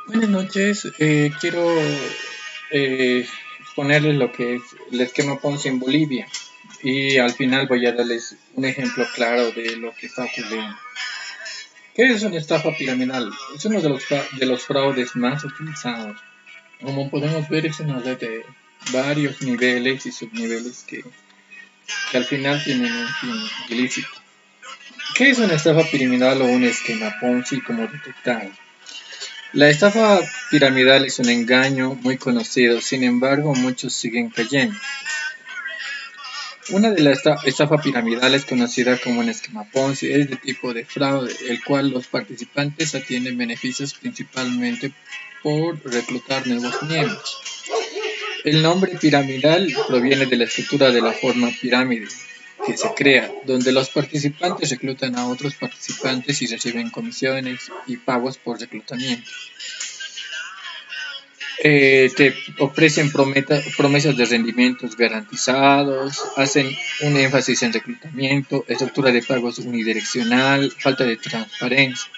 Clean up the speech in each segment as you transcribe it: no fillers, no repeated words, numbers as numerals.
Buenas noches, quiero exponerles lo que es el esquema Ponzi en Bolivia y al final voy a darles un ejemplo claro de lo que está ocurriendo. ¿Qué es una estafa piramidal? Es uno de los fraudes más utilizados. Como podemos ver, es una red de varios niveles y subniveles que al final tienen un fin ilícito. ¿Qué es una estafa piramidal o un esquema Ponzi como detectar? La estafa piramidal es un engaño muy conocido, sin embargo muchos siguen cayendo. Una de las estafa piramidal es conocida como un esquema Ponzi, es de tipo de fraude, el cual los participantes obtienen beneficios principalmente por reclutar nuevos miembros. El nombre piramidal proviene de la estructura de la forma pirámide que se crea, donde los participantes reclutan a otros participantes y reciben comisiones y pagos por reclutamiento. Te ofrecen promesas de rendimientos garantizados, hacen un énfasis en reclutamiento, estructura de pagos unidireccional, falta de transparencia.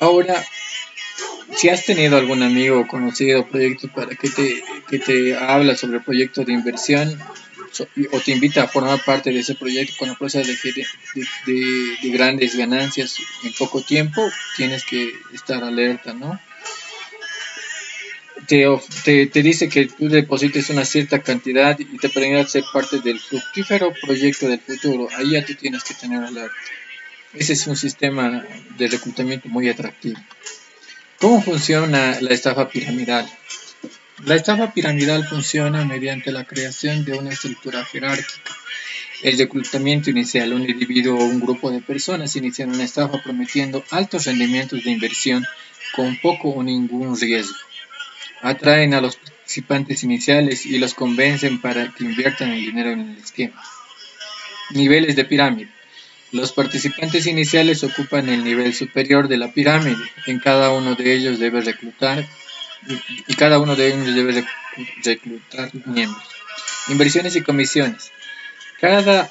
Ahora, si has tenido algún amigo o conocido proyecto para que te habla sobre el proyecto de inversión o te invita a formar parte de ese proyecto con la promesa de grandes ganancias en poco tiempo, tienes que estar alerta, ¿no? Te dice que tú deposites una cierta cantidad y te permite ser parte del fructífero proyecto del futuro. Ahí ya tú tienes que tener alerta. Ese es un sistema de reclutamiento muy atractivo. ¿Cómo funciona la estafa piramidal? La estafa piramidal funciona mediante la creación de una estructura jerárquica. El reclutamiento inicial, un individuo o un grupo de personas inician una estafa prometiendo altos rendimientos de inversión con poco o ningún riesgo. Atraen a los participantes iniciales y los convencen para que inviertan el dinero en el esquema. Niveles de pirámide. Los participantes iniciales ocupan el nivel superior de la pirámide. En cada uno de ellos debe reclutar y cada uno de ellos debe reclutar miembros. Inversiones y comisiones. Cada,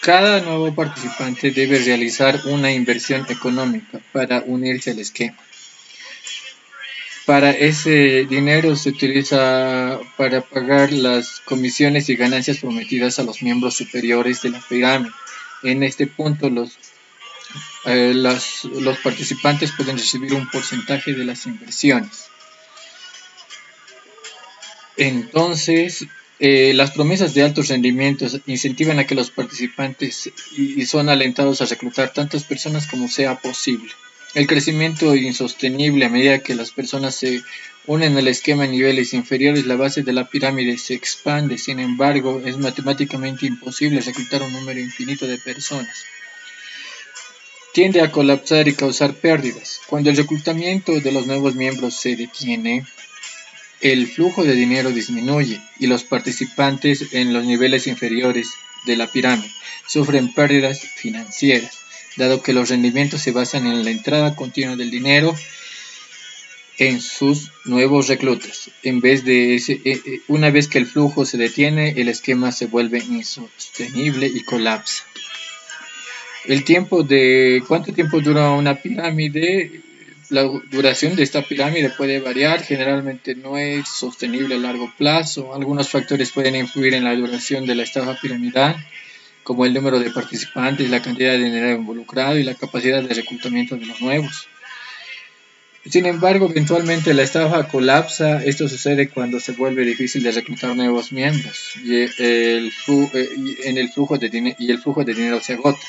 cada nuevo participante debe realizar una inversión económica para unirse al esquema. Para ese dinero se utiliza para pagar las comisiones y ganancias prometidas a los miembros superiores de la pirámide. En este punto, los participantes pueden recibir un porcentaje de las inversiones. Entonces, las promesas de altos rendimientos incentivan a que los participantes y son alentados a reclutar tantas personas como sea posible. El crecimiento insostenible a medida que las personas se unen al esquema en niveles inferiores, la base de la pirámide se expande. Sin embargo, es matemáticamente imposible reclutar un número infinito de personas. Tiende a colapsar y causar pérdidas. Cuando el reclutamiento de los nuevos miembros se detiene, el flujo de dinero disminuye y los participantes en los niveles inferiores de la pirámide sufren pérdidas financieras, dado que los rendimientos se basan en la entrada continua del dinero en sus nuevos reclutas. Una vez que el flujo se detiene, el esquema se vuelve insostenible y colapsa. ¿Cuánto tiempo dura una pirámide? La duración de esta pirámide puede variar, generalmente no es sostenible a largo plazo. Algunos factores pueden influir en la duración de la estafa piramidal, como el número de participantes, la cantidad de dinero involucrado y la capacidad de reclutamiento de los nuevos. Sin embargo, eventualmente la estafa colapsa. Esto sucede cuando se vuelve difícil de reclutar nuevos miembros y el flujo de dinero se agota.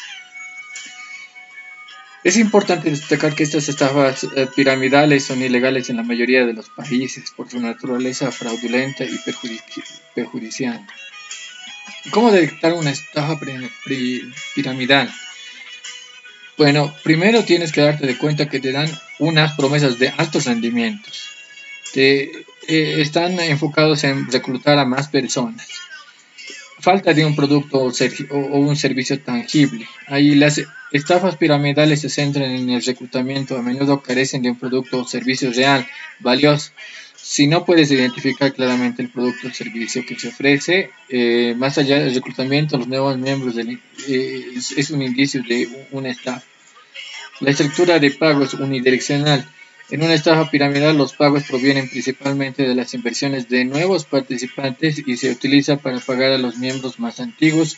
Es importante destacar que estas estafas piramidales son ilegales en la mayoría de los países por su naturaleza fraudulenta y perjudicial. ¿Cómo detectar una estafa piramidal? Bueno, primero tienes que darte de cuenta que te dan unas promesas de altos rendimientos. Están enfocados en reclutar a más personas. Falta de un producto o un servicio tangible. Ahí las estafas piramidales se centran en el reclutamiento, a menudo carecen de un producto o servicio real, valioso. Si no puedes identificar claramente el producto o servicio que se ofrece, más allá del reclutamiento, los nuevos miembros es un indicio de una estafa. La estructura de pago es unidireccional. En una estafa piramidal, los pagos provienen principalmente de las inversiones de nuevos participantes y se utiliza para pagar a los miembros más antiguos,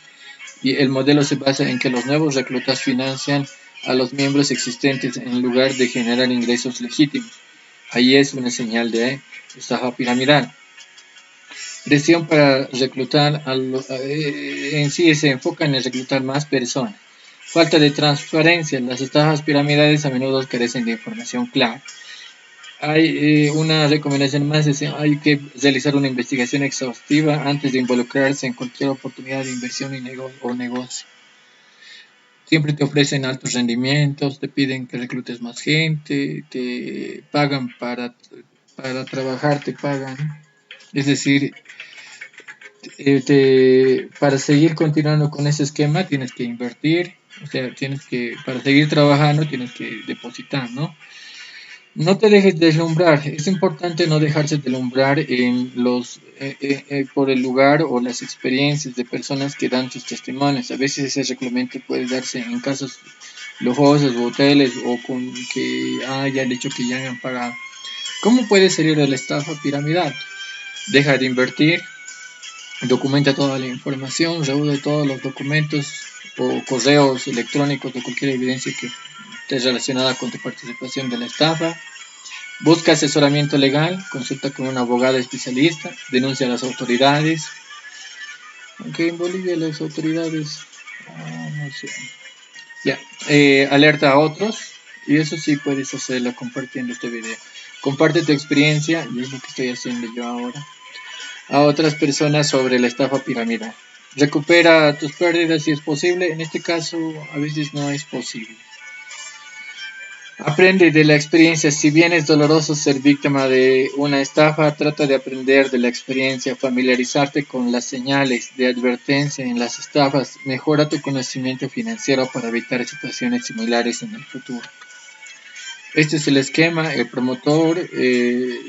y el modelo se basa en que los nuevos reclutas financian a los miembros existentes en lugar de generar ingresos legítimos. Ahí es una señal de estafa piramidal. Presión para reclutar, en sí se enfoca en reclutar más personas. Falta de transparencia. Las estafas piramidales a menudo carecen de información clara. Hay una recomendación más, hay que realizar una investigación exhaustiva antes de involucrarse en cualquier oportunidad de inversión o negocio. Siempre te ofrecen altos rendimientos, te piden que reclutes más gente, te pagan para trabajar, te pagan. Es decir, para seguir continuando con ese esquema tienes que invertir, o sea, para seguir trabajando tienes que depositar, ¿no? No te dejes deslumbrar, es importante no dejarse deslumbrar por el lugar o las experiencias de personas que dan sus testimonios. A veces ese reglamento puede darse en casos lujosos o hoteles o con que hayan dicho que ya han pagado. ¿Cómo puedes salir de la estafa piramidal? Deja de invertir, documenta toda la información, reúne todos los documentos o correos electrónicos de cualquier evidencia que esté relacionada con tu participación de la estafa. Busca asesoramiento legal, consulta con un abogado especialista, denuncia a las autoridades. Aunque en Bolivia las autoridades, no sé. Ya, alerta a otros, y eso sí puedes hacerlo compartiendo este video. Comparte tu experiencia, y es lo que estoy haciendo yo ahora, a otras personas sobre la estafa piramidal. Recupera tus pérdidas si es posible, en este caso a veces no es posible. Aprende de la experiencia. Si bien es doloroso ser víctima de una estafa, trata de aprender de la experiencia, familiarizarte con las señales de advertencia en las estafas, mejora tu conocimiento financiero para evitar situaciones similares en el futuro. Este es el esquema. El promotor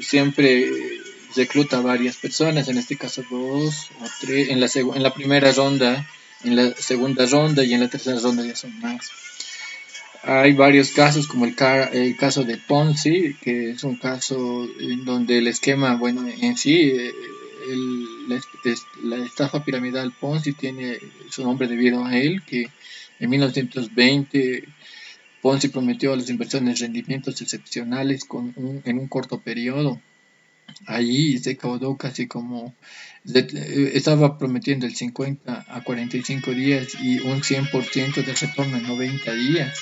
siempre recluta a varias personas, en este caso 2 o 3, en la primera ronda, en la segunda ronda y en la tercera ronda ya son más. Hay varios casos, como el caso de Ponzi, que es un caso en donde el esquema, bueno, en sí, la estafa piramidal Ponzi tiene su nombre debido a él, que en 1920 Ponzi prometió a los inversores rendimientos excepcionales en un corto periodo. Allí se caudó casi como, estaba prometiendo el 50 a 45 días y un 100% de retorno en 90 días.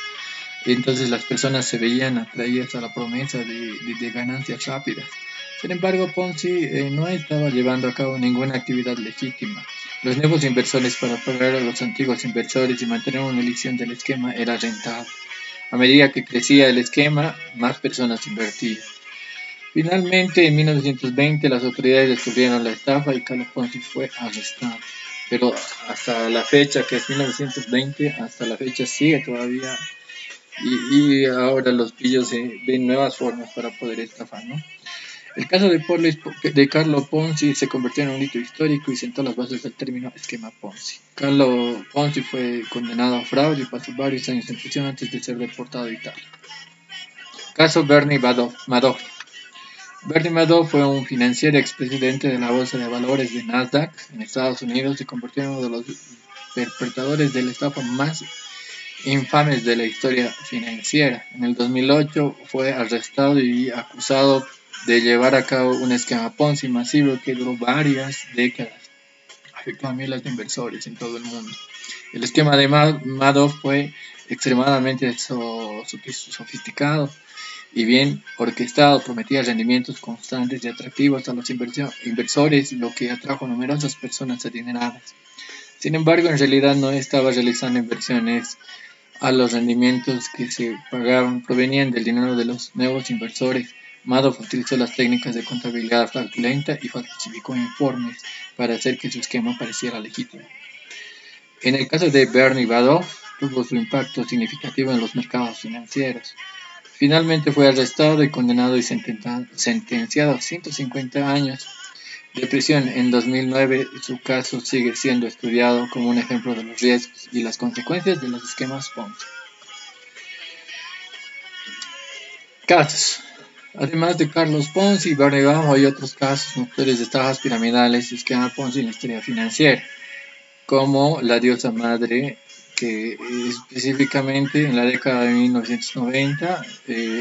Entonces las personas se veían atraídas a la promesa de ganancias rápidas. Sin embargo, Ponzi no estaba llevando a cabo ninguna actividad legítima. Los nuevos inversores, para pagar a los antiguos inversores y mantener una elección del esquema, era rentable. A medida que crecía el esquema, más personas invertían. Finalmente, en 1920, las autoridades descubrieron la estafa y Carlos Ponzi fue arrestado. Pero hasta la fecha, que es 1920, hasta la fecha sigue todavía. Y ahora los pillos ven nuevas formas para poder estafar, ¿no? El caso de Carlo Ponzi se convirtió en un hito histórico y sentó las bases del término esquema Ponzi. Carlo Ponzi fue condenado a fraude y pasó varios años en prisión antes de ser deportado a Italia. Caso Bernie Madoff. Bernie Madoff fue un financiero expresidente de la bolsa de valores de Nasdaq en Estados Unidos y se convirtió en uno de los perpetradores de la estafa más infames de la historia financiera. En el 2008 fue arrestado y acusado de llevar a cabo un esquema Ponzi masivo que duró varias décadas. Afectó a miles de inversores en todo el mundo. El esquema de Madoff fue extremadamente sofisticado y bien orquestado, prometía rendimientos constantes y atractivos a los inversores, lo que atrajo a numerosas personas adineradas. Sin embargo, en realidad no estaba realizando inversiones a los rendimientos que se pagaban provenían del dinero de los nuevos inversores. Madoff utilizó las técnicas de contabilidad fraudulenta y falsificó informes para hacer que su esquema pareciera legítimo. En el caso de Bernie Madoff, tuvo su impacto significativo en los mercados financieros. Finalmente fue arrestado y condenado y sentenciado a 150 años de prisión. En 2009, su caso sigue siendo estudiado como un ejemplo de los riesgos y las consecuencias de los esquemas Ponzi. Casos. Además de Carlos Ponzi y Barney hay otros casos notorios de estafas piramidales y esquema Ponzi en la historia financiera, como la diosa madre, que específicamente en la década de 1990,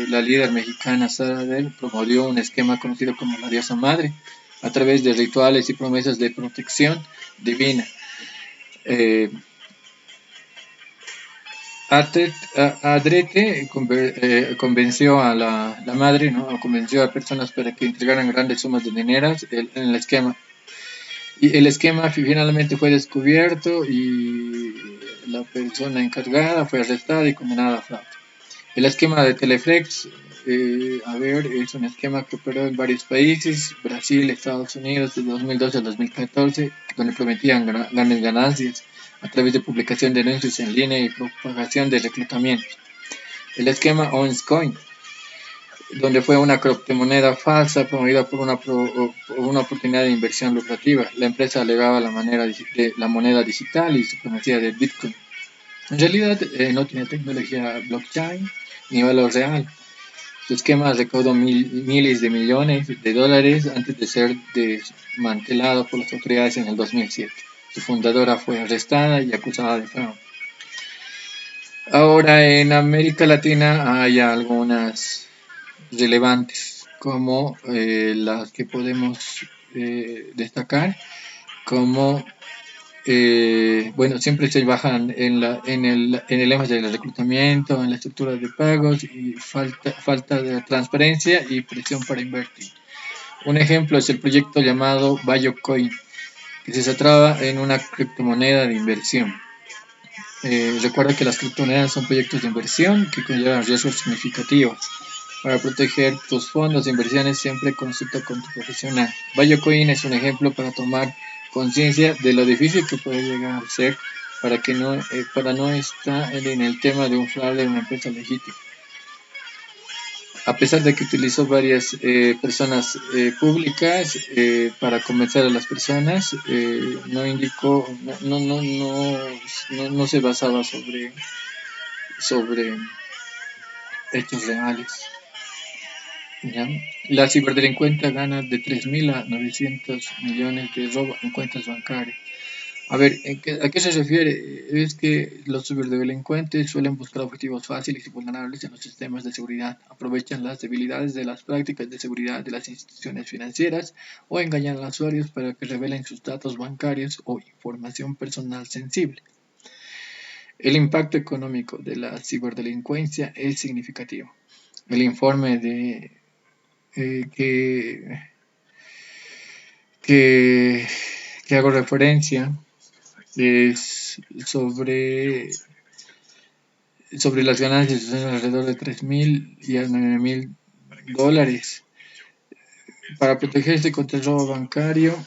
la líder mexicana Sara Del promovió un esquema conocido como la diosa madre a través de rituales y promesas de protección divina. Eh, Adrete convenció a la madre, ¿no? Convenció a personas para que entregaran grandes sumas de dinero en el esquema. Y el esquema finalmente fue descubierto y la persona encargada fue arrestada y condenada a fraude. El esquema de Teleflex, es un esquema que operó en varios países, Brasil, Estados Unidos, de 2012 al 2014, donde prometían grandes ganancias a través de publicación de anuncios en línea y propagación de reclutamiento. El esquema OnsCoin, donde fue una criptomoneda falsa promovida por una oportunidad de inversión lucrativa. La empresa alegaba la moneda digital y supremacía del Bitcoin. En realidad no tenía tecnología blockchain ni valor real. Su esquema recaudó miles de millones de dólares antes de ser desmantelado por las autoridades en el 2007. Su fundadora fue arrestada y acusada de fraude. Ahora en América Latina hay algunas relevantes como las que podemos destacar como bueno, siempre se bajan en el lema del reclutamiento, en la estructura de pagos y falta de transparencia y presión para invertir. Un ejemplo es el proyecto llamado Biocoin, que se centraba en una criptomoneda de inversión. Recuerda que las criptomonedas son proyectos de inversión que conllevan riesgos significativos. Para proteger tus fondos de inversiones, siempre consulta con tu profesional. Biocoin es un ejemplo para tomar conciencia de lo difícil que puede llegar a ser para no estar en el tema de un fraude de una empresa legítima. A pesar de que utilizó varias personas públicas para convencer a las personas, no indicó, no se basaba sobre hechos reales. ¿Ya? La ciberdelincuencia gana de 3.000 a 900 millones de robo en cuentas bancarias. A ver, ¿a qué se refiere? Es que los ciberdelincuentes suelen buscar objetivos fáciles y vulnerables en los sistemas de seguridad, aprovechan las debilidades de las prácticas de seguridad de las instituciones financieras o engañan a los usuarios para que revelen sus datos bancarios o información personal sensible. El impacto económico de la ciberdelincuencia es significativo. El informe que, que hago referencia es sobre las ganancias, son alrededor de 3.000 y a 9.000 dólares. Para protegerse contra el robo bancario,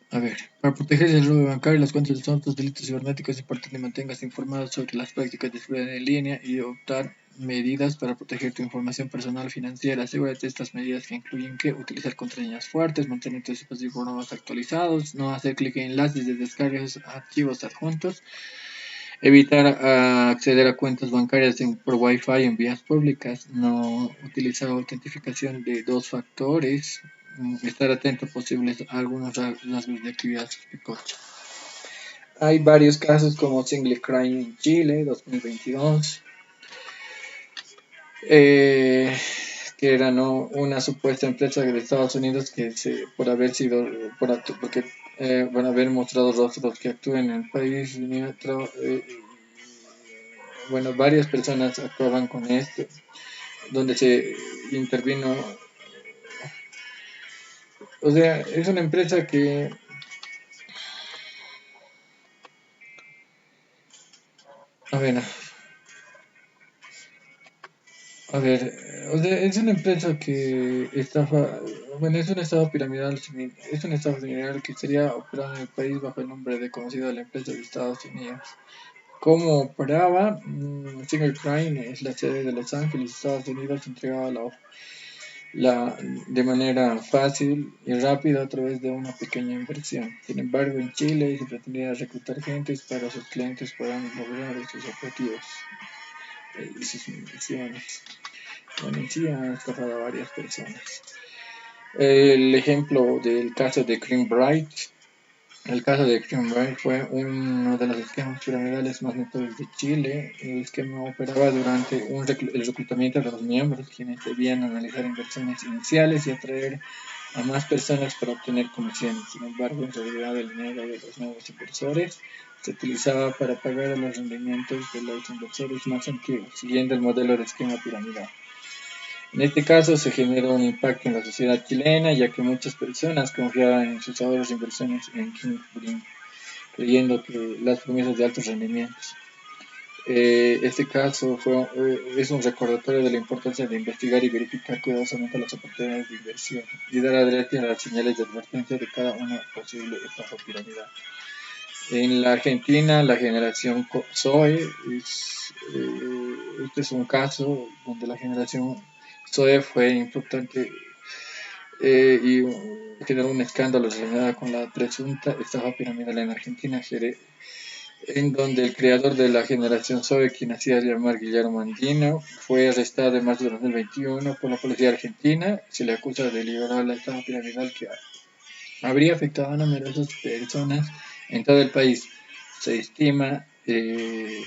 para protegerse del robo bancario, las cuentas de otros delitos cibernéticos es importante que mantengas informado sobre las prácticas de seguridad en línea y adoptar medidas para proteger tu información personal financiera. Asegúrate de estas medidas que incluyen utilizar contraseñas fuertes, mantener tus dispositivos actualizados, no hacer clic en enlaces de descargas archivos adjuntos, evitar acceder a cuentas bancarias por Wi-Fi en vías públicas, no utilizar autentificación de 2 factores, estar atento a posibles algunos rasgos de actividad sospechosa. Hay varios casos como Single Crime en Chile 2022, que era una supuesta empresa de Estados Unidos que por haber mostrado rostros que actúan en el país, varias personas actuaban con esto, donde se intervino. O sea, es una empresa que o sea, es una empresa que estafa, es una estafa piramidal, que sería operada en el país bajo el nombre de conocido de la empresa de Estados Unidos. ¿Cómo operaba? Single Crime es la sede de Los Ángeles, Estados Unidos, entregaba de manera fácil y rápida a través de una pequeña inversión. Sin embargo, en Chile se pretendía reclutar gentes para sus clientes para lograr sus objetivos. y sus inversiones. Bueno, en sí ha estafado a varias personas. El ejemplo del caso de Greenbright. El caso de Greenbright fue uno de los esquemas piramidales más notorios de Chile. El esquema operaba durante el reclutamiento de los miembros, quienes debían analizar inversiones iniciales y atraer a más personas para obtener comisiones. Sin embargo, en realidad el dinero de los nuevos inversores se utilizaba para pagar a los rendimientos de los inversores más antiguos, siguiendo el modelo de esquema piramidal. En este caso se generó un impacto en la sociedad chilena, ya que muchas personas confiaban en sus ahorros e inversiones en Kingsbury, creyendo que las promesas de altos rendimientos. Este caso es un recordatorio de la importancia de investigar y verificar cuidadosamente las oportunidades de inversión y dar alerta a las señales de advertencia de cada una posible estafa piramidal. En la Argentina, la generación Zoe este es un caso donde la generación Zoe fue importante y generó un escándalo relacionado con la presunta estafa piramidal en Argentina, en donde el creador de la generación Zoe, quien hacía llamar Guillermo Andino, fue arrestado en marzo de 2021 por la policía argentina. Se le acusa de liberar la estafa piramidal que habría afectado a numerosas personas en todo el país. Se estima de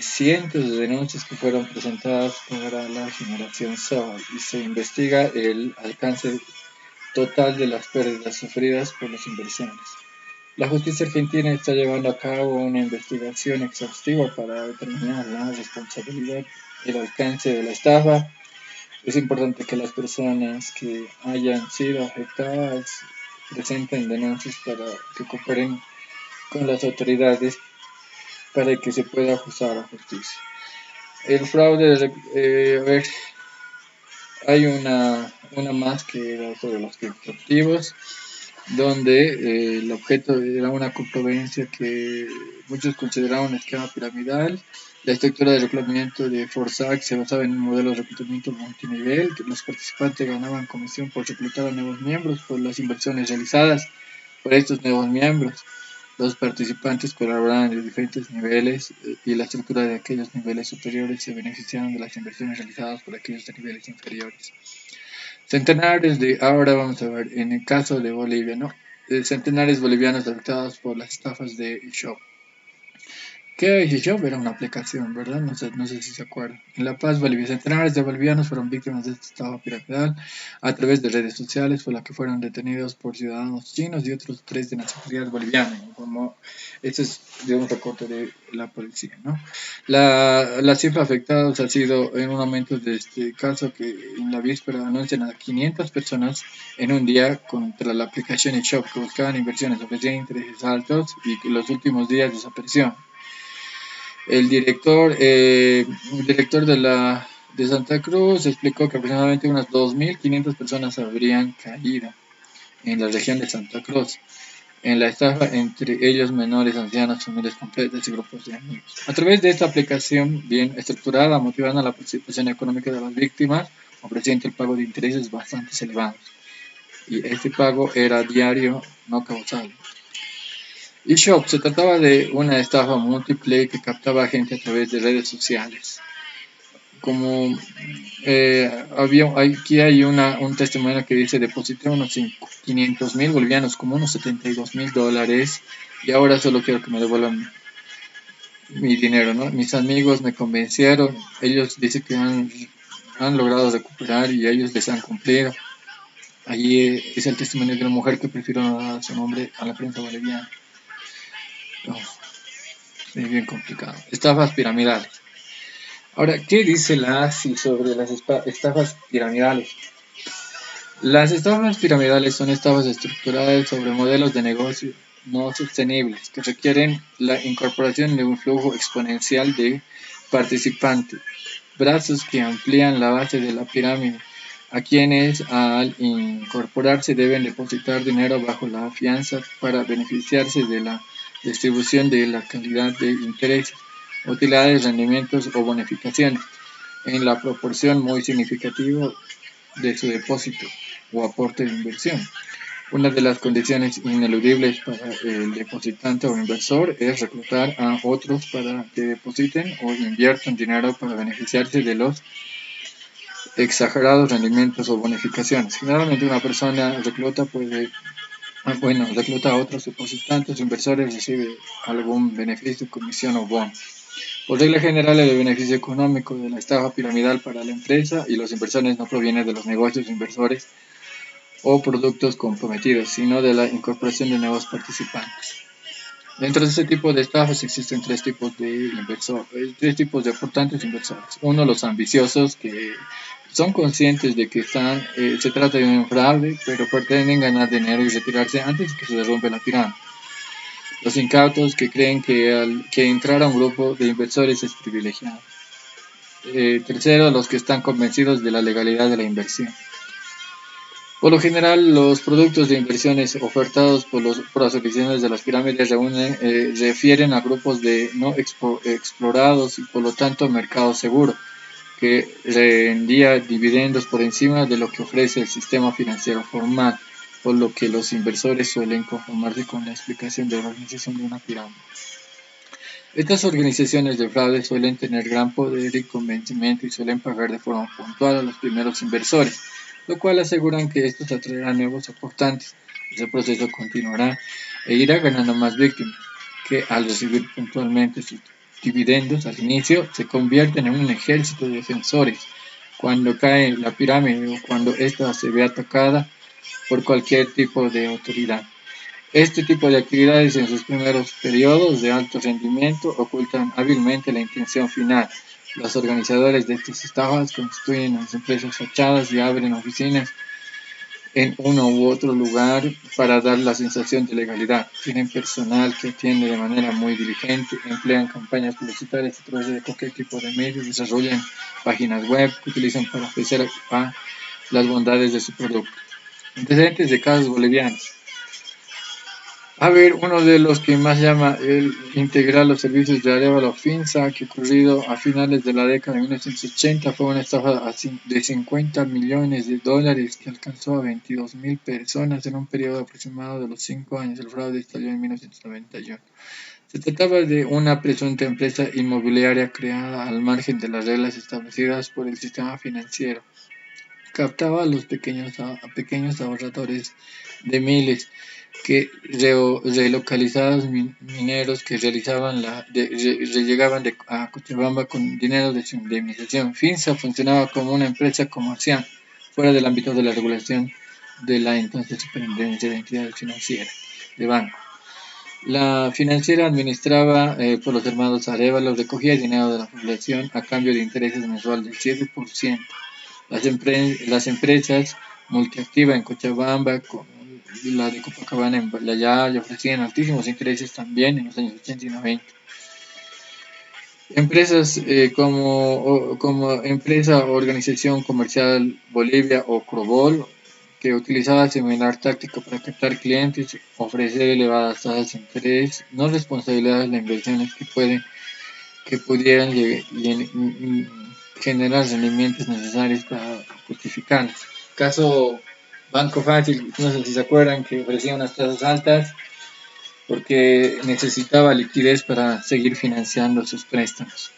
cientos de denuncias que fueron presentadas para la generación Zoe y se investiga el alcance total de las pérdidas sufridas por las inversiones. La justicia argentina está llevando a cabo una investigación exhaustiva para determinar la responsabilidad y el alcance de la estafa. Es importante que las personas que hayan sido afectadas presenten denuncias para que cooperen con las autoridades para que se pueda ajustar a la justicia. El fraude, a ver, hay una más que era sobre los criptoactivos, donde el objeto era una comprovencia que muchos consideraban un esquema piramidal. La estructura de reclutamiento de Forzac se basaba en un modelo de reclutamiento multinivel, que los participantes ganaban comisión por reclutar a nuevos miembros por las inversiones realizadas por estos nuevos miembros. Los participantes colaboraban en diferentes niveles y la estructura de aquellos niveles superiores se beneficiaron de las inversiones realizadas por aquellos de niveles inferiores. Centenares de, ahora vamos a ver, en el caso de Bolivia, ¿no? Centenares bolivianos afectados por las estafas de eShop. ¿Qué es eShop? Era una aplicación, ¿verdad? No sé si se acuerdan. En La Paz, Bolivia, centenares de bolivianos fueron víctimas de esta estafa piramidal a través de redes sociales, por la que fueron detenidos por ciudadanos chinos y otros 3 de nacionalidad boliviana. Como esto es de un recorte de la policía, ¿no? La cifra afectados ha sido en un aumento de este caso que en la víspera anuncian a 500 personas en un día contra la aplicación eShop que buscaban inversiones, ofrecían intereses altos y que los últimos días desapareció. El director de Santa Cruz explicó que aproximadamente unas 2.500 personas habrían caído en la región de Santa Cruz en la estafa, entre ellos menores, ancianos, familias completas y grupos de amigos. A través de esta aplicación bien estructurada, motivando a la participación económica de las víctimas, ofreciendo el pago de intereses bastante elevados. Y este pago era diario, no causal. eShop se trataba de una estafa múltiple que captaba gente a través de redes sociales. Como aquí hay un testimonio que dice: deposité unos 500.000 bolivianos, como unos $72.000, y ahora solo quiero que me devuelvan mi dinero, ¿no? Mis amigos me convencieron, ellos dicen que han logrado recuperar y ellos les han cumplido. Allí es el testimonio de una mujer que prefirió no dar su nombre a la prensa boliviana. No, es bien complicado. Estafas piramidales. Ahora, ¿qué dice la ASI sobre las estafas piramidales? Las estafas piramidales son estafas estructuradas sobre modelos de negocio no sostenibles que requieren la incorporación de un flujo exponencial de participantes, brazos que amplían la base de la pirámide, a quienes al incorporarse deben depositar dinero bajo la fianza para beneficiarse de la distribución de la calidad de intereses, utilidades, rendimientos o bonificaciones en la proporción muy significativa de su depósito o aporte de inversión. Una de las condiciones ineludibles para el depositante o inversor es reclutar a otros para que depositen o inviertan dinero para beneficiarse de los exagerados rendimientos o bonificaciones. Generalmente una persona recluta a otros depositantes o inversores, recibe algún beneficio, comisión o bono. Por regla general, el beneficio económico de la estafa piramidal para la empresa y los inversores no proviene de los negocios inversores o productos comprometidos, sino de la incorporación de nuevos participantes. Dentro de este tipo de estafas existen tres tipos de aportantes inversores. Uno, los ambiciosos, que son conscientes de que se trata de un fraude, pero pretenden ganar dinero y retirarse antes de que se derrumbe la pirámide. Los incautos, que creen que entrar a un grupo de inversores es privilegiado. Tercero, los que están convencidos de la legalidad de la inversión. Por lo general, los productos de inversiones ofertados por las oficinas de las pirámides refieren a grupos de no explorados y por lo tanto mercado seguro, que rendía dividendos por encima de lo que ofrece el sistema financiero formal, por lo que los inversores suelen conformarse con la explicación de la organización de una pirámide. Estas organizaciones de fraude suelen tener gran poder y convencimiento y suelen pagar de forma puntual a los primeros inversores, lo cual aseguran que estos atraerán nuevos aportantes. Ese proceso continuará e irá ganando más víctimas, que al recibir puntualmente sus dividendos al inicio se convierten en un ejército de defensores cuando cae la pirámide o cuando ésta se ve atacada por cualquier tipo de autoridad. Este tipo de actividades en sus primeros periodos de alto rendimiento ocultan hábilmente la intención final. Los organizadores de estas estafas constituyen las empresas fachadas y abren oficinas en uno u otro lugar para dar la sensación de legalidad. Tienen personal que atiende de manera muy diligente, emplean campañas publicitarias a través de cualquier tipo de medios, desarrollan páginas web que utilizan para ofrecer las bondades de su producto. Antecedentes de casos bolivianos. Uno de los que más llama el integrar los servicios de Arevalo Finza, que ocurrido a finales de la década de 1980, fue una estafa de 50 millones de dólares que alcanzó a 22.000 personas en un periodo aproximado de los 5 años. El fraude estalló en 1991. Se trataba de una presunta empresa inmobiliaria creada al margen de las reglas establecidas por el sistema financiero. Captaba a los pequeños ahorradores de miles que relocalizados mineros que llegaban a Cochabamba con dinero de su indemnización. Finza funcionaba como una empresa comercial fuera del ámbito de la regulación de la entonces Superintendencia de Entidades Financieras de Banco. La financiera administrada por los hermanos Arévalo recogía dinero de la población a cambio de intereses mensuales del 7%. Las empresas multiactiva en Cochabamba, con la de Copacabana en Balayá, ofrecían altísimos intereses también en los años 80 y 90. Empresas como Empresa Organización Comercial Bolivia o Crobol, que utilizaba similar táctica para captar clientes, ofrecer elevadas tasas de interés, no responsabilidades de inversiones que pudieran generar rendimientos necesarios para justificarlos. Caso Banco Fácil, no sé si se acuerdan, que ofrecía unas tasas altas porque necesitaba liquidez para seguir financiando sus préstamos.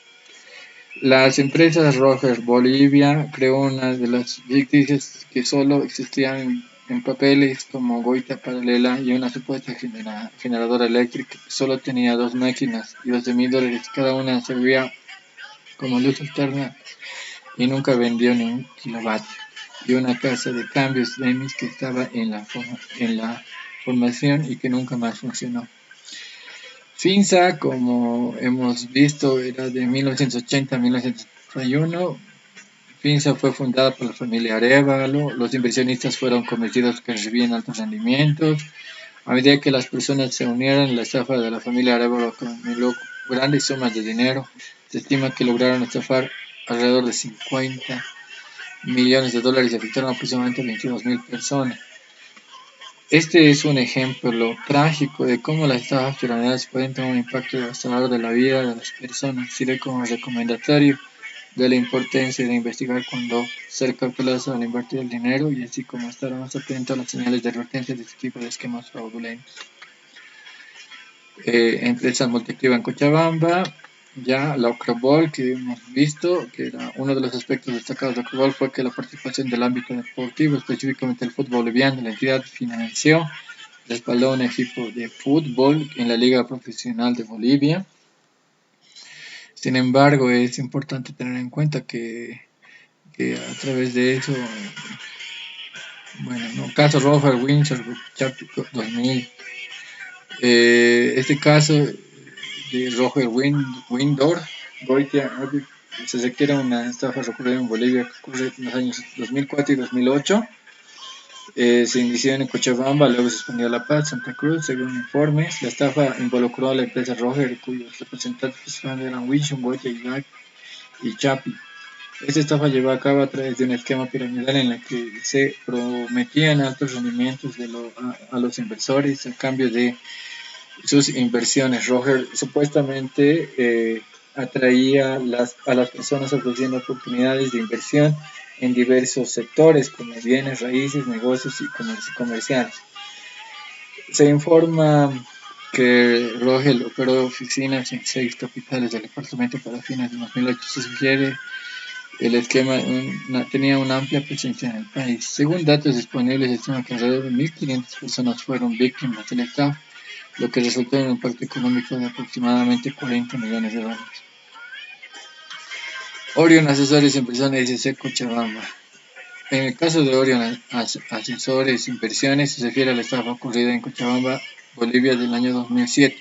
Las empresas Roger Bolivia creó una de las ficticias que solo existían en papeles como Goita Paralela y una supuesta generadora eléctrica que solo tenía 2 máquinas y $12.000 cada una, servía como luz externa y nunca vendió ni un kilovatio, y una casa de cambios Demis que estaba en la formación y que nunca más funcionó. Finza, como hemos visto, era de 1980 a 1931. Finza fue fundada por la familia Arévalo. Los inversionistas fueron convencidos que recibían altos rendimientos. A medida que las personas se unieron, la estafa de la familia Arévalo acumuló grandes sumas de dinero. Se estima que lograron estafar alrededor de 50 millones de dólares y afectaron aproximadamente a 22.000 personas. Este es un ejemplo trágico de cómo las estafas piramidales pueden tener un impacto devastador de la vida de las personas. Sirve como recomendatorio de la importancia de investigar cuando ser cauteloso al invertir el dinero y así como estar más atento a las señales de advertencia de este tipo de esquemas fraudulentos. Empresa multiactiva en Cochabamba, ya la Ocrobol que hemos visto, que era uno de los aspectos destacados de Ocrobol fue que la participación del ámbito deportivo, específicamente el fútbol boliviano, la entidad financió, respaldó un equipo de fútbol en la Liga Profesional de Bolivia. Sin embargo, es importante tener en cuenta que a través de eso, bueno, no, caso Roger Windsor, Chapico 2000, este caso de Roger Windor, Goitia, se requiere una estafa recurrida en Bolivia que ocurre en los años 2004 y 2008. Se inició en Cochabamba, luego se expandió a La Paz, Santa Cruz, según informes. La estafa involucró a la empresa Roger, cuyos representantes eran Winson, Goitia, y Chapi. Esta estafa llevó a cabo a través de un esquema piramidal en el que se prometían altos rendimientos a los inversores a cambio de sus inversiones. Roger supuestamente atraía a las personas ofreciendo oportunidades de inversión en diversos sectores como bienes, raíces, negocios y comerciales. Se informa que Roger operó oficinas en 6 capitales del departamento para fines de 2008. Se sugiere el esquema tenía una amplia presencia en el país. Según datos disponibles, se estima que alrededor de 1.500 personas fueron víctimas del estafa, lo que resultó en un impacto económico de aproximadamente 40 millones de dólares. Orion Asesores Inversiones SC Cochabamba. En el caso de Orion Asesores Inversiones se refiere a la estafa ocurrida en Cochabamba, Bolivia del año 2007.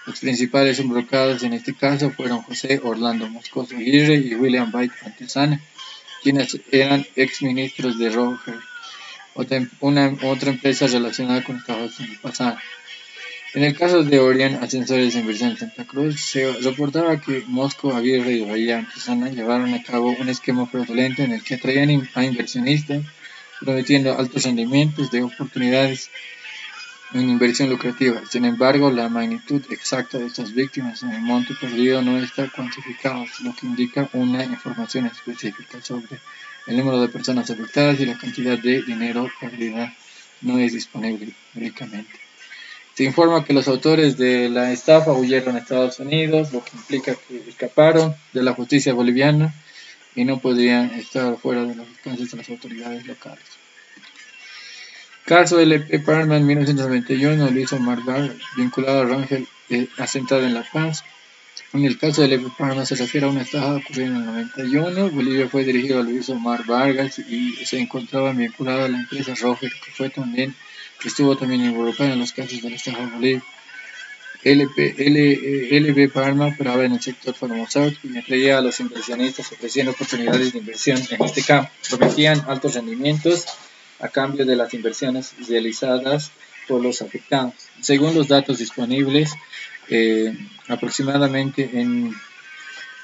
Los principales involucrados en este caso fueron José Orlando Moscoso Aguirre y William Byte Antesana, quienes eran exministros de Roger, otra empresa relacionada con estafas en el pasado. En el caso de Orion Asesores de Inversión en Santa Cruz, se reportaba que Mosco, Aguirre y Bahía Antesana llevaron a cabo un esquema fraudulento en el que atraían a inversionistas, prometiendo altos rendimientos de oportunidades en inversión lucrativa. Sin embargo, la magnitud exacta de estas víctimas en el monto perdido no está cuantificado, lo que indica una información específica sobre el número de personas afectadas y la cantidad de dinero perdida no es disponible públicamente. Se informa que los autores de la estafa huyeron a Estados Unidos, lo que implica que escaparon de la justicia boliviana y no podrían estar fuera de los alcances de las autoridades locales. Caso LP Parma en 1991, Luis Omar Vargas, vinculado a Rangel, asentado en La Paz. En el caso de LP Parma se refiere a una estafa ocurrida en el 91. Bolivia fue dirigido a Luis Omar Vargas y se encontraba vinculado a la empresa Roger, que estuvo también involucrada en los casos de la estafa Bolivia. LB Parma operaba en el sector farmacéutico y atraía a los inversionistas ofreciendo oportunidades de inversión en este campo. Prometían altos rendimientos a cambio de las inversiones realizadas por los afectados. Según los datos disponibles, aproximadamente en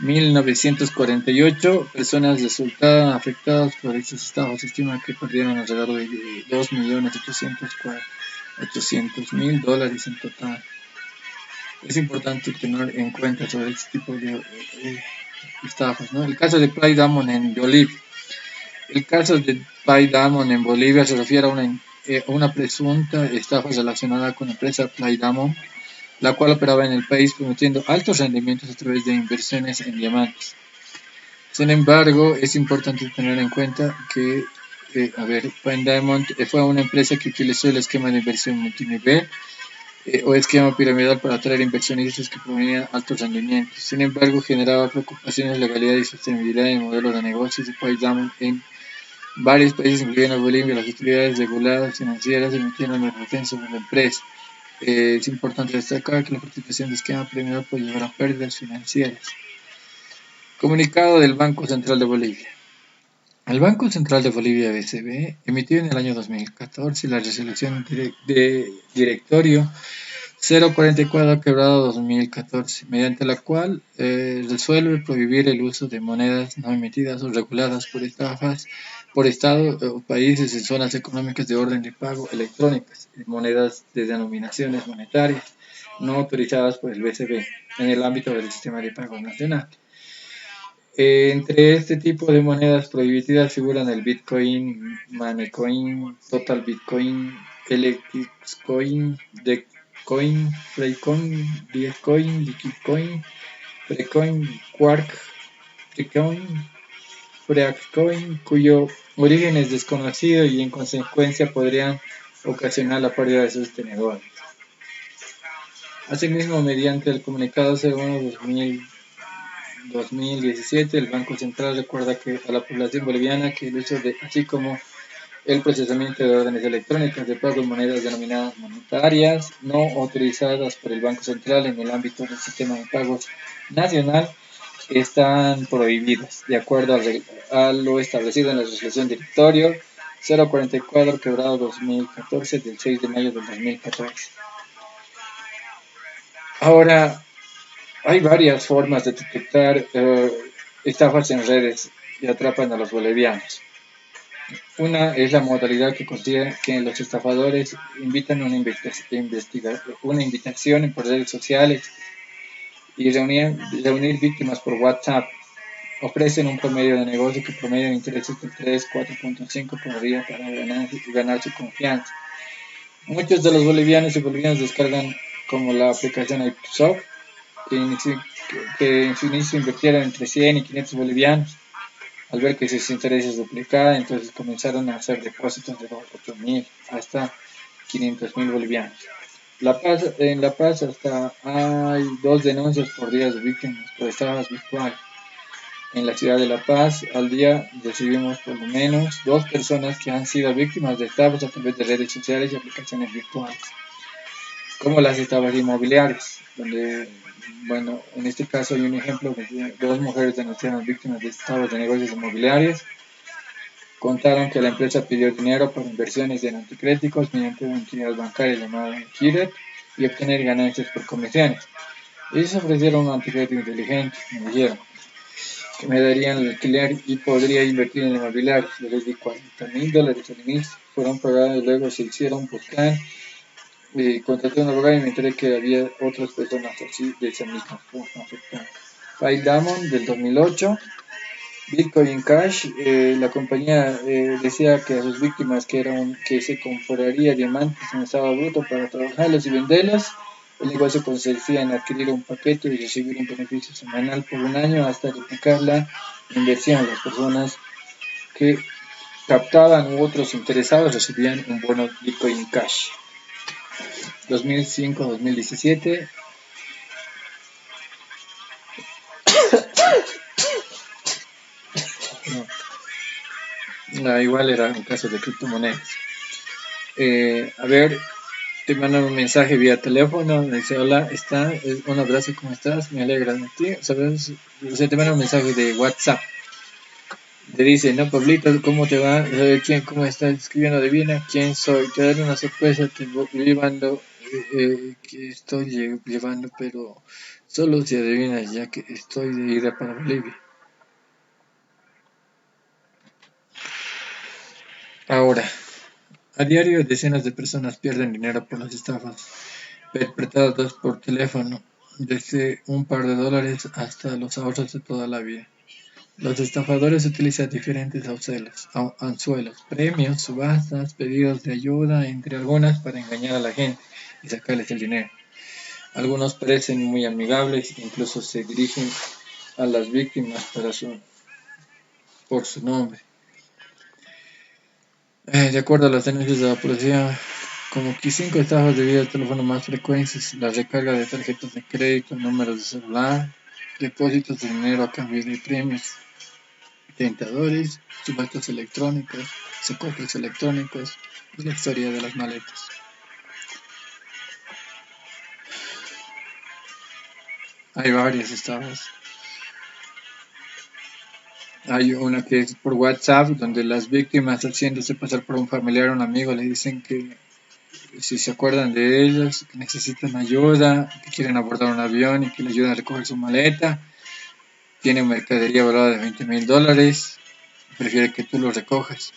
1948 personas resultaron afectadas por estos estafas. Se estima que perdieron alrededor de 2.800.000 dólares en total. Es importante tener en cuenta sobre este tipo de estafas, ¿no? El caso de Play Diamond en Bolivia. El caso de Play Diamond en Bolivia se refiere a una presunta estafa relacionada con la empresa Play Diamond, la cual operaba en el país prometiendo altos rendimientos a través de inversiones en diamantes. Sin embargo, es importante tener en cuenta que Play Diamond fue una empresa que utilizó el esquema de inversión multinivel o esquema piramidal para atraer inversionistas que provenían altos rendimientos. Sin embargo, generaba preocupaciones de legalidad y sostenibilidad en el modelo de negocios de Play Diamond en varios países, incluyendo Bolivia. Las autoridades reguladas financieras emitieron advertencias sobre la empresa. Es importante destacar que la participación de esquema piramidal puede llevar a pérdidas financieras. Comunicado del Banco Central de Bolivia. El Banco Central de Bolivia, BCB, emitió en el año 2014 la resolución de directorio 044/2014, mediante la cual resuelve prohibir el uso de monedas no emitidas o reguladas por Estado o países en zonas económicas de orden de pago electrónicas, monedas de denominaciones monetarias no autorizadas por el BCB en el ámbito del sistema de pago nacional. Entre este tipo de monedas prohibidas figuran el Bitcoin, Manecoin, Total Bitcoin, LXCoin, Decoin, Freecoin, Dietcoin, Liquidcoin, Precoin, Quark, Precoin, Freakcoin, cuyo origen es desconocido y en consecuencia podrían ocasionar la pérdida de sus tenedores. Asimismo, mediante el comunicado 01/2017, el Banco Central recuerda a la población boliviana que el uso de, así como el procesamiento de órdenes electrónicas de pago en monedas denominadas monetarias no autorizadas por el Banco Central en el ámbito del sistema de pagos nacional están prohibidas, de acuerdo a lo establecido en la resolución directorio 044/2014 del 6 de mayo del 2014. Ahora, hay varias formas de detectar estafas en redes que atrapan a los bolivianos. Una es la modalidad que considera que los estafadores invitan una invitación por redes sociales y reunir víctimas por WhatsApp. Ofrecen un promedio de negocio que promedia intereses del 3-4.5 por día para ganar su confianza. Muchos de los bolivianos y bolivianas descargan como la aplicación iPSOF, que en su inicio invirtieron entre 100 y 500 bolivianos. Al ver que sus intereses duplicaban, entonces comenzaron a hacer depósitos de 8.000 hasta 500.000 bolivianos. En La Paz hasta hay 2 denuncias por día de víctimas por estafas virtuales. En la ciudad de La Paz, al día recibimos por lo menos 2 personas que han sido víctimas de estafas a través de redes sociales y aplicaciones virtuales, como las estafas inmobiliarias, donde, bueno, en este caso hay un ejemplo de 2 mujeres denunciadas víctimas de estafas de negocios inmobiliarios. Contaron que la empresa pidió dinero por inversiones en anticréticos mediante una entidad bancaria llamada Kiret y obtener ganancias por comisiones. Ellos ofrecieron un anticrético inteligente, me dijeron, que me darían el alquiler y podría invertir en inmobiliario. Yo les di $40.000 al inicio, fueron pagados y luego se hicieron buscar. Contraté a un abogado y me enteré que había otras personas así de esa misma forma afectadas. Pai Diamond del 2008. Bitcoin Cash, la compañía decía que a sus víctimas que se compraría diamantes en estado bruto para trabajarlos y venderlos. El negocio consistía en adquirir un paquete y recibir un beneficio semanal por un año hasta duplicar la inversión. Las personas que captaban u otros interesados recibían un bono Bitcoin Cash. 2005-2017. Igual era un caso de criptomonedas. A ver, te mandan un mensaje vía teléfono, me dice, hola, un abrazo, ¿cómo estás? Me alegra de ti, ¿sabes? O sea, te mandan un mensaje de WhatsApp. Te dice, no, Pablito, ¿cómo te va? ¿Quién, cómo estás? Escribiendo, adivina quién soy. Te dan una sorpresa, te voy llevando, que estoy llevando, pero solo si adivinas, ya que estoy de ida para Bolivia. Ahora, a diario decenas de personas pierden dinero por las estafas perpetradas por teléfono, desde un par de dólares hasta los ahorros de toda la vida. Los estafadores utilizan diferentes anzuelos, premios, subastas, pedidos de ayuda, entre algunas, para engañar a la gente y sacarles el dinero. Algunos parecen muy amigables, incluso se dirigen a las víctimas por su nombre. De acuerdo a las denuncias de la policía, como que 5 estafas debido al teléfono más frecuentes: la recarga de tarjetas de crédito, números de celular, depósitos de dinero a cambio de premios tentadores, subastas electrónicas, secuestros electrónicos y la historia de las maletas. Hay varias estafas. Hay una que es por WhatsApp, donde las víctimas, haciéndose pasar por un familiar o un amigo, le dicen que si se acuerdan de ellos, que necesitan ayuda, que quieren abordar un avión y que le ayuden a recoger su maleta. Tiene mercadería valorada de $20.000, prefiere que tú lo recojas.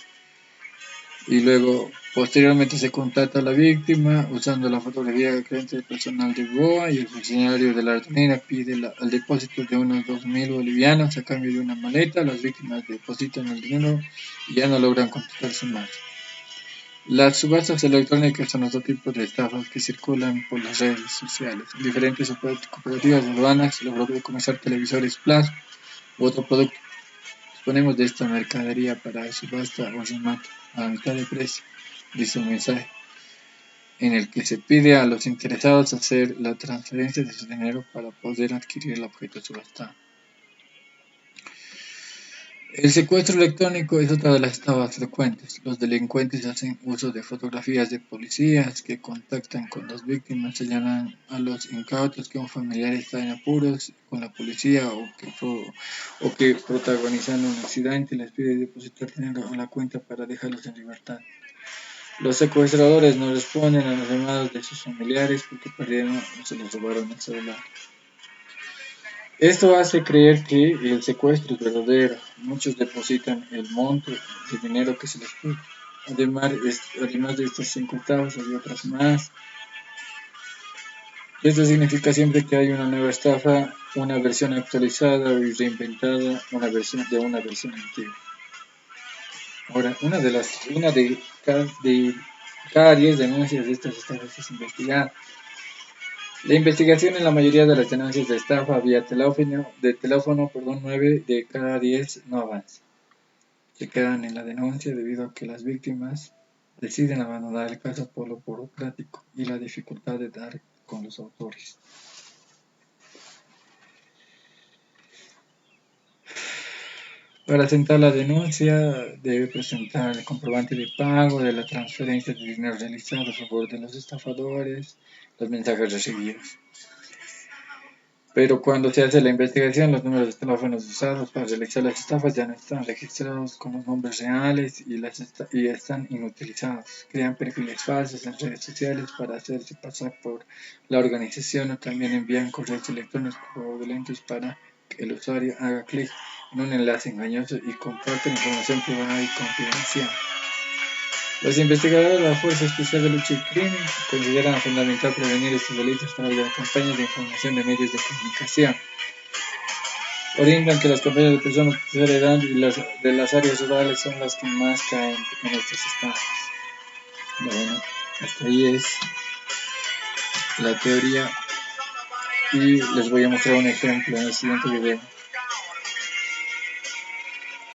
Y luego Posteriormente se contacta a la víctima usando la fotografía creencia del personal de BOA y el funcionario de la Argentina pide el depósito de unos 2.000 bolivianos a cambio de una maleta. Las víctimas depositan el dinero y ya no logran contactarse más. Las subastas electrónicas son otro tipo de estafas que circulan por las redes sociales. En diferentes cooperativas urbanas se logró decomisar televisores plasma u otro producto. Disponemos de esta mercadería para subasta o remate a mitad de precio, dice un mensaje, en el que se pide a los interesados hacer la transferencia de su dinero para poder adquirir el objeto subastado. El secuestro electrónico es otra de las estafas frecuentes. Los delincuentes hacen uso de fotografías de policías que contactan con las víctimas, señalan a los incautos que un familiar está en apuros con la policía o que protagonizan un accidente y les pide depositar dinero a la cuenta para dejarlos en libertad. Los secuestradores no responden a los llamados de sus familiares porque perdieron o se les robaron el celular. Esto hace creer que el secuestro es verdadero. Muchos depositan el monto de dinero que se les pide. Además de estas 5 estafas hay otras más. Esto significa siempre que hay una nueva estafa, una versión actualizada y reinventada, una versión antigua. Ahora, una de cada 10 denuncias de estas estafas es investigada. La investigación en la mayoría de las denuncias de estafa vía teléfono, 9 de cada 10 no avanza. Se quedan en la denuncia debido a que las víctimas deciden abandonar el caso por lo burocrático y la dificultad de dar con los autores. Para asentar la denuncia, debe presentar el comprobante de pago de la transferencia de dinero realizado a favor de los estafadores, los mensajes recibidos. Pero cuando se hace la investigación, los números de teléfonos usados para realizar las estafas ya no están registrados con los nombres reales y están inutilizados. Crean perfiles falsos en redes sociales para hacerse pasar por la organización o también envían correos electrónicos fraudulentos para que el usuario haga clic en un enlace engañoso y comparten información privada y confidencial. Los investigadores de la Fuerza Especial de Lucha y Crimen consideran fundamental prevenir estos delitos a través de campañas de información de medios de comunicación. Orientan que las campañas de personas de tercera edad y de las áreas rurales son las que más caen en estas estafas. Bueno, hasta ahí es la teoría y les voy a mostrar un ejemplo en el siguiente video.